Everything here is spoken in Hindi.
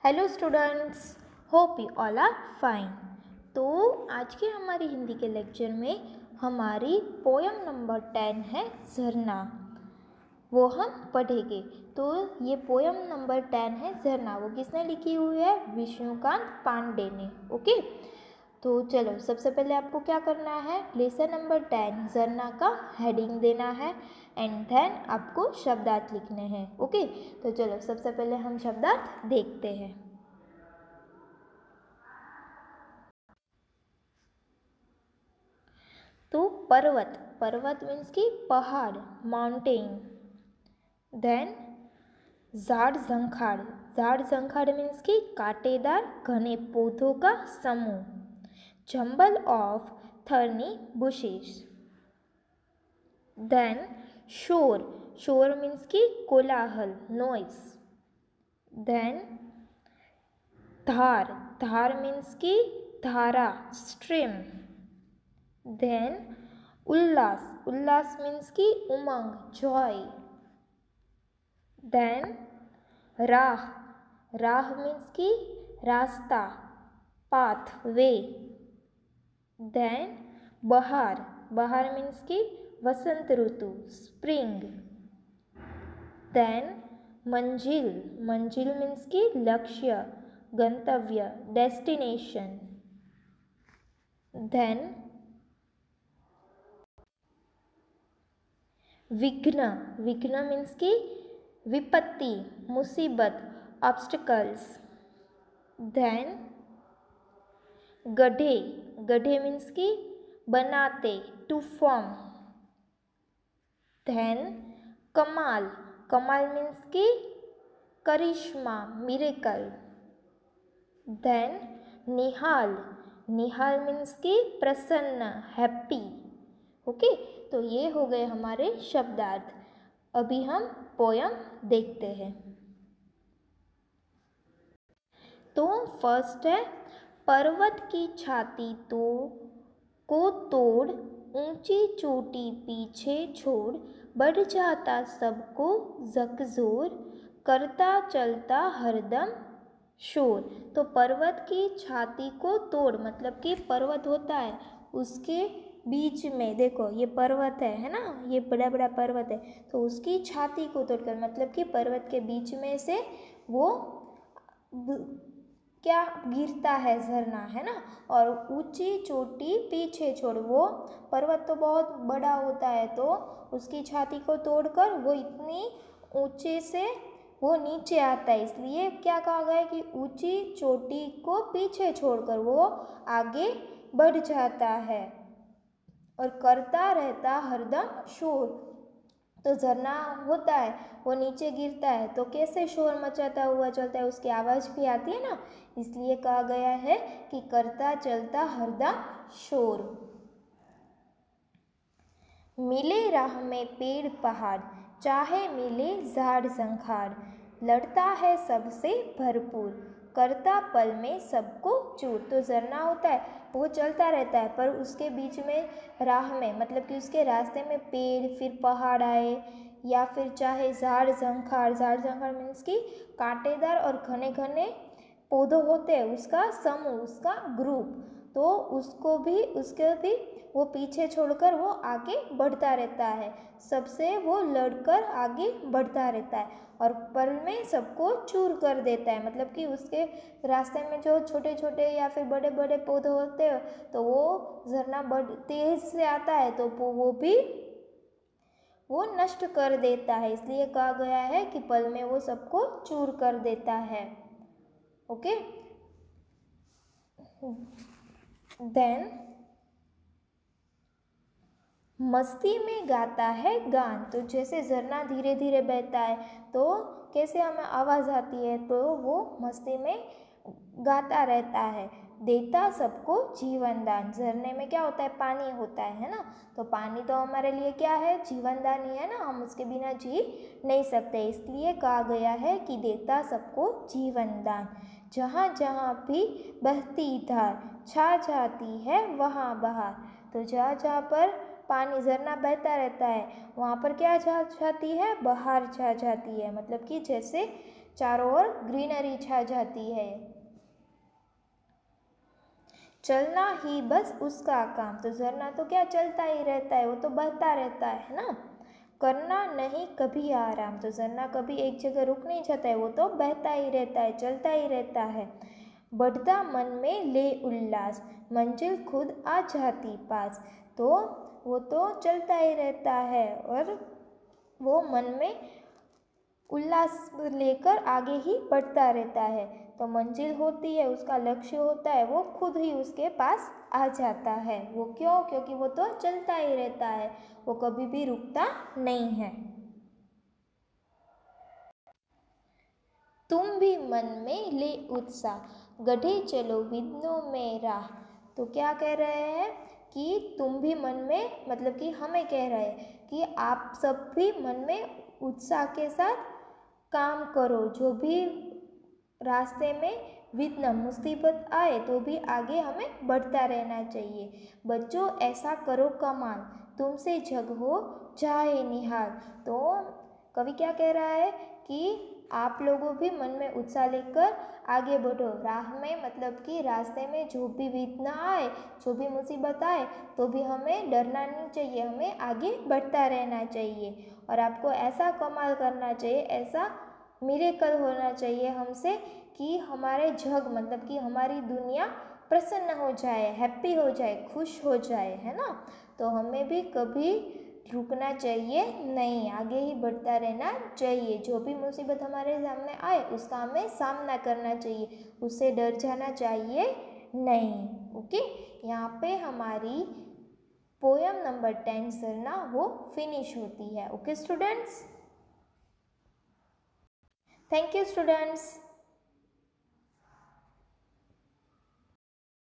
Hello students, hope you all are fine. तो आज के हमारी हिंदी के लेक्चर में हमारी पोयम नंबर 10 है झरना, वो हम पढ़ेंगे। तो ये पोयम नंबर 10 है झरना, वो किसने लिखी हुई है? विष्णुकांत पांडे ने। ओके, तो चलो सबसे पहले आपको क्या करना है, लेसन नंबर 10 झरना का हेडिंग देना है एंड देन आपको शब्दार्थ लिखने हैं। ओके, तो चलो सबसे पहले हम शब्दार्थ देखते हैं। तो पर्वत, पर्वत मीन्स की पहाड़, माउंटेन। देन झाड़ झंखाड़, झाड़ झंखाड़ मीन्स की कांटेदार घने पौधों का समूह। Jungle of thorny bushes. Then शोर, शोर मीन्स की कोलाहल, नॉइस। देन धार, धार मीन्स की धारा, स्ट्रीम। देन उल्लास, उल्लास मीन्स की उमंग, जॉय। देन राह, राह मीन्स की रास्ता, पाथ, वे। देन बहार, बहार मीन्स की वसंत ऋतु, स्प्रिंग। देन मंजिल, मंजिल मीन्स की लक्ष्य, गंतव्य, डेस्टिनेशन। देन विघ्न, विघ्न मीन्स की विपत्ति, मुसीबत, ऑब्स्टिकल्स। देन गड्ढे, गड्ढे मीन्स की बनाते, टू फॉर्म। देन कमाल, कमाल मीन्स की करिश्मा, मिरेकल। देन निहाल, निहाल मीन्स की प्रसन्न, हैप्पी। ओके, तो ये हो गए हमारे शब्दार्थ। अभी हम पोयम देखते हैं। तो फर्स्ट है, पर्वत की छाती को तोड़, ऊंची चोटी पीछे छोड़, बढ़ जाता सबको झकझोर, करता चलता हरदम शोर। तो पर्वत की छाती को तोड़ मतलब कि पर्वत होता है, उसके बीच में देखो ये पर्वत है ना, ये बड़ा बड़ा पर्वत है, तो उसकी छाती को तोड़कर मतलब कि पर्वत के बीच में से वो क्या गिरता है, झरना है ना। और ऊंची चोटी पीछे छोड़, वो पर्वत तो बहुत बड़ा होता है, तो उसकी छाती को तोड़कर वो इतनी ऊंचे से वो नीचे आता है, इसलिए क्या कहा गया है कि ऊंची चोटी को पीछे छोड़कर वो आगे बढ़ जाता है और करता रहता हरदम शोर। तो झरना होता है, वो नीचे गिरता है तो कैसे शोर मचाता हुआ चलता है, उसकी आवाज़ भी आती है ना, इसलिए कहा गया है कि करता चलता हरदम शोर। मिले राह में पेड़ पहाड़, चाहे मिले झाड़ झंखाड़, लड़ता है सबसे भरपूर, करता पल में सबको चूर। तो झरना होता है, वो चलता रहता है, पर उसके बीच में राह में मतलब कि उसके रास्ते में पेड़ फिर पहाड़ आए, या फिर चाहे झाड़ झंखाड़, झाड़ झंखाड़ मीन्स की कांटेदार और घने घने पौधे होते हैं, उसका समूह, उसका ग्रुप, तो उसके भी वो पीछे छोड़कर वो आगे बढ़ता रहता है, सबसे वो लड़कर आगे बढ़ता रहता है और पल में सबको चूर कर देता है। मतलब कि उसके रास्ते में जो छोटे छोटे या फिर बड़े बड़े पौधे होते हैं, तो वो झरना तेज से आता है तो वो भी वो नष्ट कर देता है, इसलिए कहा गया है कि पल में वो सबको चूर कर देता है। ओके, देन मस्ती में गाता है गान। तो जैसे झरना धीरे धीरे बहता है तो कैसे हमें आवाज़ आती है, तो वो मस्ती में गाता रहता है, देता सबको जीवन दान। झरने में क्या होता है, पानी होता है ना, तो पानी तो हमारे लिए क्या है, जीवन दान ही है ना, हम उसके बिना जी नहीं सकते, इसलिए कहा गया है कि देता सबको जीवन दान। जहाँ जहाँ भी बहती धार, छा जाती है वहाँ बहार। तो जहाँ जहाँ पर पानी झरना बहता रहता है, वहाँ पर क्या छा जाती है, बहार छा जाती है। मतलब कि जैसे चारों ओर ग्रीनरी छा जाती है। चलना ही बस उसका काम, तो झरना तो क्या चलता ही रहता है, वो तो बहता रहता है ना। करना नहीं कभी आराम, तो झरना कभी एक जगह रुक नहीं जाता है, वो तो बहता ही रहता है, चलता ही रहता है। बढ़ता मन में ले उल्लास, मंजिल खुद आ जाती पास, तो वो तो चलता ही रहता है और वो मन में उल्लास लेकर आगे ही बढ़ता रहता है। तो मंजिल होती है, उसका लक्ष्य होता है, वो खुद ही उसके पास आ जाता है। वो क्यों? क्योंकि वो तो चलता ही रहता है, वो कभी भी रुकता नहीं है। तुम भी मन में ले उत्साह, गढ़े चलो विघ्नों में राह, तो क्या कह रहे हैं कि तुम भी मन में, मतलब कि हमें कह रहे हैं कि आप सब भी मन में उत्साह के साथ काम करो। जो भी रास्ते में विघ्न मुसीबत आए तो भी आगे हमें बढ़ता रहना चाहिए। बच्चों ऐसा करो कमाल, तुमसे जग हो जाए निहाल, तो कवि क्या कह रहा है कि आप लोगों भी मन में उत्साह लेकर आगे बढ़ो। राह में मतलब कि रास्ते में जो भी विघ्न आए, जो भी मुसीबत आए, तो भी हमें डरना नहीं चाहिए, हमें आगे बढ़ता रहना चाहिए। और आपको ऐसा कमाल करना चाहिए, ऐसा मिरेकल होना चाहिए हमसे कि हमारे जग मतलब कि हमारी दुनिया प्रसन्न हो जाए, हैप्पी हो जाए, खुश हो जाए, है ना। तो हमें भी कभी रुकना चाहिए नहीं, आगे ही बढ़ता रहना चाहिए। जो भी मुसीबत हमारे सामने आए उसका हमें सामना करना चाहिए, उससे डर जाना चाहिए नहीं। ओके, यहाँ पे हमारी पोयम नंबर 10 झरना वो फिनिश होती है। Okay students, thank you students.